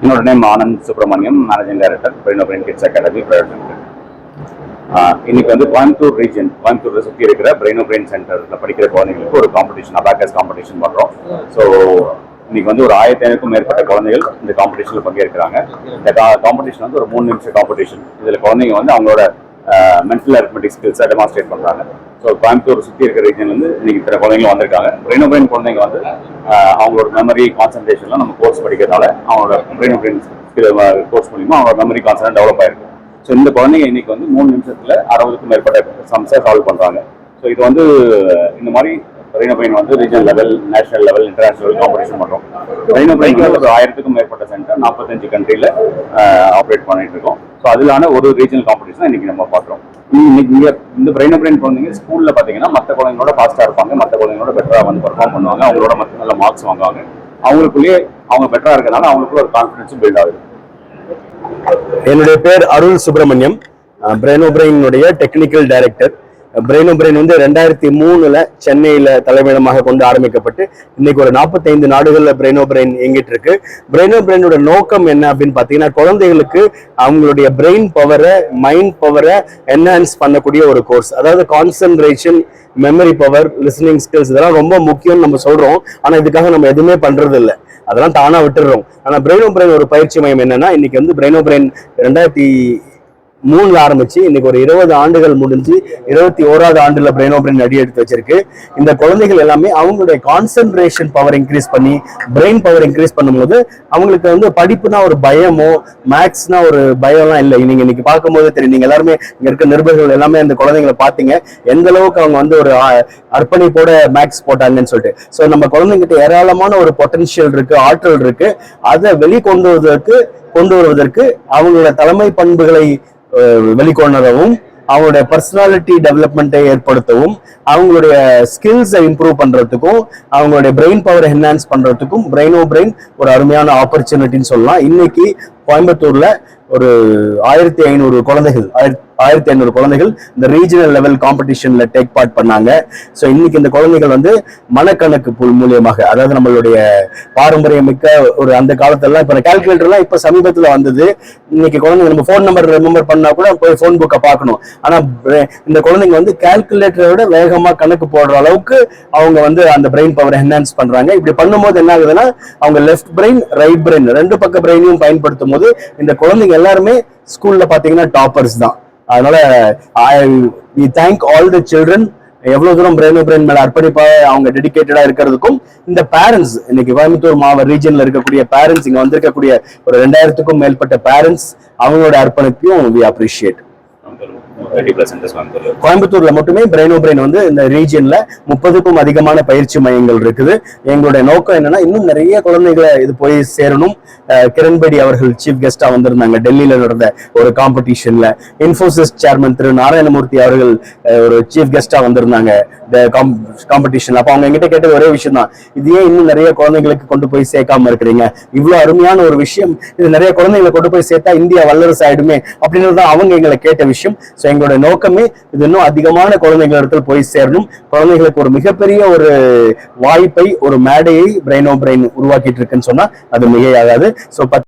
என்னோட name Anand Subramaniam, managing director brain of brain kids academy private limited. இன்னைக்கு வந்து Coimbatore region, கோயம்புத்தூரை சுற்றி இருக்கிற பிரெயின் ஆஃப் பிரெயின் சென்டரில் படிக்கிற குழந்தைங்களுக்கு ஒரு காம்படிஷன், அபாக்கஸ் காம்படிஷன் பண்ணுறோம். ஸோ இன்னைக்கு வந்து ஒரு 1500க்கும் மேற்பட்ட குழந்தைகள் இந்த காம்படிஷனில் பங்கேற்கிறாங்க. இந்த காம்படிஷன் வந்து ஒரு 3 நிமிஷம் காம்படிஷன். இதில் குழந்தைங்க வந்து அவங்களோட மென்டல் அரித்மெட்டிக் ஸ்கில்ஸை டெமான்ஸ்ட்ரேட் பண்ணுறாங்க. ஸோ கோயம்புத்தூர் சுற்றி இருக்கிற ரீஜன்லேருந்து இன்னைக்கு இத்தனை குழந்தைங்க வந்திருக்காங்க. பிரெயின் ஆஃப் பிரெயின் குழந்தைங்க வந்து அவங்களோட மெமரி கான்சன்ட்ரேஷன்லாம் நம்ம கோர்ஸ் படிக்கிறதால அவங்களோட பிரெயின் ஆஃப் பிரெயின் கோர்ஸ் மூலிமா அவங்களோட மெமரி கான்சன்ட்ரேட் டெவலப் ஆயிருக்கு. ஸோ இந்த குழந்தைங்க இன்னைக்கு வந்து 3 நிமிஷத்துல 60க்கும் மேற்பட்ட சம்ஸை சால்வ் பண்றாங்க. ஸோ இது வந்து இந்த மாதிரி பிரெயின் ஆஃப் பிரெயின் வந்து regional level, national level, international competition பண்றோம். பிரெயின் ஆஃப் பிரெயின் ஒரு 1000க்கும் மேற்பட்ட சென்டர் 45 கண்ட்ரில ஆப்ரேட் பண்ணிட்டு இருக்கோம். ஸோ அதிலான ஒரு ரீஜனல் காம்படிஷன் இன்னைக்கு நம்ம பார்க்குறோம். இன்னைக்கு இங்க இந்த பிரெயின் ஆஃப் பிரெயின் குழந்தைங்க ஸ்கூல்ல பாத்தீங்கன்னா மற்ற குழந்தைங்களோட ஃபாஸ்டா இருப்பாங்க, மற்ற குழந்தைங்களோட பெட்டரா வந்து பெர்ஃபார்ம் பண்ணுவாங்க, அவங்களோட மற்ற நல்ல மார்க்ஸ் வாங்குவாங்க. அவங்களுக்குள்ளேயே அவங்க பெட்டரா இருக்கிறதுனால அவங்களுக்குள்ள ஒரு கான்ஃபிடன்ஸும் பில்ட் ஆகுது. என்னுடைய பேர் அருள் சுப்பிரமணியம், பிரெயின் ஆஃப் பிரெயினுடைய technical director. Brain of brain வந்து 2003 சென்னையில தலைமையிடமாக கொண்டு ஆரம்பிக்கப்பட்டு இன்னைக்கு ஒரு 45 நாடுகள்ல பிரெயின் ஆஃப் பிரெயின் இயங்கிட்டு இருக்கு. பிரெயின் ஆஃப் பிரெயினோட நோக்கம் என்ன அப்படின்னு பாத்தீங்கன்னா, குழந்தைகளுக்கு அவங்களுடைய பிரெயின் பவரை, மைண்ட் பவரை என்ஹான்ஸ் பண்ணக்கூடிய ஒரு கோர்ஸ். அதாவது concentration, memory power, listening skills, இதெல்லாம் ரொம்ப முக்கியம்னு நம்ம சொல்றோம். ஆனா இதுக்காக நம்ம எதுவுமே பண்றது இல்லை, அதெல்லாம் தானா விட்டுடுறோம். ஆனா பிரெயின் ஆஃப் பிரெயின் ஒரு பயிற்சி மையம் என்னன்னா, இன்னைக்கு வந்து பிரெயின் ஆஃப் பிரெயின் 2003 ஆரம்பிச்சு இன்னைக்கு ஒரு 20 ஆண்டுகள் முடிஞ்சு 21வது ஆண்டுல பிரெயின் ஆஃப் பிரெயின் அடி எடுத்து வச்சிருக்கு. இந்த குழந்தைகள் எல்லாமே அவங்களுடைய கான்சென்ட்ரேஷன் பவர் இன்க்ரீஸ் பண்ணி, பிரெயின் பவர் இன்க்ரீஸ் பண்ணும்போது அவங்களுக்கு வந்து படிப்புனா ஒரு பயமோ, மேக்ஸ்னா ஒரு பயம்லாம் இல்லை. நீங்க இன்னைக்கு பார்க்கும்போது தெரியும், நீங்க எல்லாருமே இங்க இருக்க நிருபர்கள் எல்லாமே அந்த குழந்தைங்களை பார்த்தீங்க, எந்த அளவுக்கு அவங்க வந்து ஒரு அர்ப்பணிப்போட மேக்ஸ் போட்டாங்கன்னு சொல்லிட்டு. ஸோ நம்ம குழந்தைங்கிட்ட ஏராளமான ஒரு பொட்டன்ஷியல் இருக்கு, ஆற்றல் இருக்கு. அதை வெளிக்கொண்டு வருவதற்கு அவங்களோட தலைமை பண்புகளை வெளிக்கொணரவும், அவங்களுடைய பர்சனாலிட்டி டெவலப்மெண்ட்டை ஏற்படுத்தவும், அவங்களுடைய ஸ்கில்ஸை இம்ப்ரூவ் பண்றதுக்கும், அவங்களுடைய பிரெயின் பவரை என்ஹான்ஸ் பண்றதுக்கும் பிரெயின் ஆஃப் பிரெயின் ஒரு அருமையான ஆப்பர்ச்சுனிட்டின்னு சொல்லலாம். இன்னைக்கு கோயம்புத்தூர்ல ஒரு 1500 குழந்தைகள் இந்த ரீஜனல் லெவல் காம்படிஷன்ல டேக் பார்ட் பண்ணாங்க. ஸோ இன்னைக்கு இந்த குழந்தைகள் வந்து மனக்கணக்கு மூலியமாக, அதாவது நம்மளுடைய பாரம்பரியமிக்க ஒரு அந்த காலத்துல இப்ப கால்குலேட்டர்லாம் இப்ப சமீபத்துல வந்தது. இன்னைக்கு குழந்தைங்க நம்ம போன் நம்பர் ரிமெம்பர் பண்ணா கூட போய் போன் புக்கை பார்க்கணும். ஆனா இந்த குழந்தைங்க வந்து கால்குலேட்டரை விட வேகமா கணக்கு போடுற அளவுக்கு அவங்க வந்து அந்த பிரெயின் பவர் என்ஹான்ஸ் பண்றாங்க. இப்படி பண்ணும்போது என்ன ஆகுதுன்னா, அவங்க லெஃப்ட் பிரெயின், ரைட் பிரெயின், 2 பக்க பிரெயினையும் பயன்படுத்தும் போது இந்த குழந்தைங்க எல்லாருமே ஸ்கூல்ல பாத்தீங்கன்னா டாப்பர்ஸ் தான். அதனால we thank all the children. எவ்வளவு தூரம் பிரெயின் ஆஃப் பிரெயின் மேல அர்ப்பணிப்பா அவங்க டெடிகேட்டடா இருக்கிறதுக்கும், இந்த பேரண்ட்ஸ் இன்னைக்கு கோயம்புத்தூர் மாவட்ட ரீஜன்ல இருக்கக்கூடிய பேரண்ட்ஸ், இங்க வந்திருக்கக்கூடிய ஒரு 2000க்கும் மேற்பட்ட பேரண்ட்ஸ், அவங்களோட அர்ப்பணிப்பையும் we appreciate. கோயம்புத்தூர்ல மட்டுமே பிரெயின் ஆஃப் பிரெயின் வந்து இந்த ரீஜன்ல 30க்கும் அதிகமான பயிற்சி மையங்கள் இருக்குது. எங்களுடைய நோக்கம் என்னன்னா, இன்னும் நிறைய குழந்தைகளை இது போய் சேரணும். கிரண்பேடி அவர்கள் சீஃப் கெஸ்டா வந்திருந்தாங்க டெல்லியில நடந்த ஒரு காம்படிஷன்ல. இன்ஃபோசிஸ் சேர்மன் திரு நாராயணமூர்த்தி அவர்கள் ஒரு சீஃப் கெஸ்டா வந்திருந்தாங்க காம்படிஷன்ல. அப்ப அவங்க எங்கிட்ட கேட்டது ஒரே விஷயம் தான், இது ஏன் இன்னும் நிறைய குழந்தைங்களுக்கு கொண்டு போய் சேர்க்காம இருக்கிறீங்க? இவ்வளவு அருமையான ஒரு விஷயம், இது நிறைய குழந்தைகளை கொண்டு போய் சேர்த்தா இந்தியா வல்லரசு ஆயிடுமே அப்படின்னு தான் அவங்க எங்களை கேட்ட விஷயம். எங்களுடைய நோக்கமே இது இன்னும் அதிகமான குழந்தைகளிடத்துல போய் சேரணும். குழந்தைகளுக்கு ஒரு மிகப்பெரிய ஒரு வாய்ப்பை, ஒரு மேடையை பிரெயின் ஆஃப் பிரெயின் உருவாக்கிட்டு இருக்குன்னு சொன்னா அது மிகையாகாது. ஸோ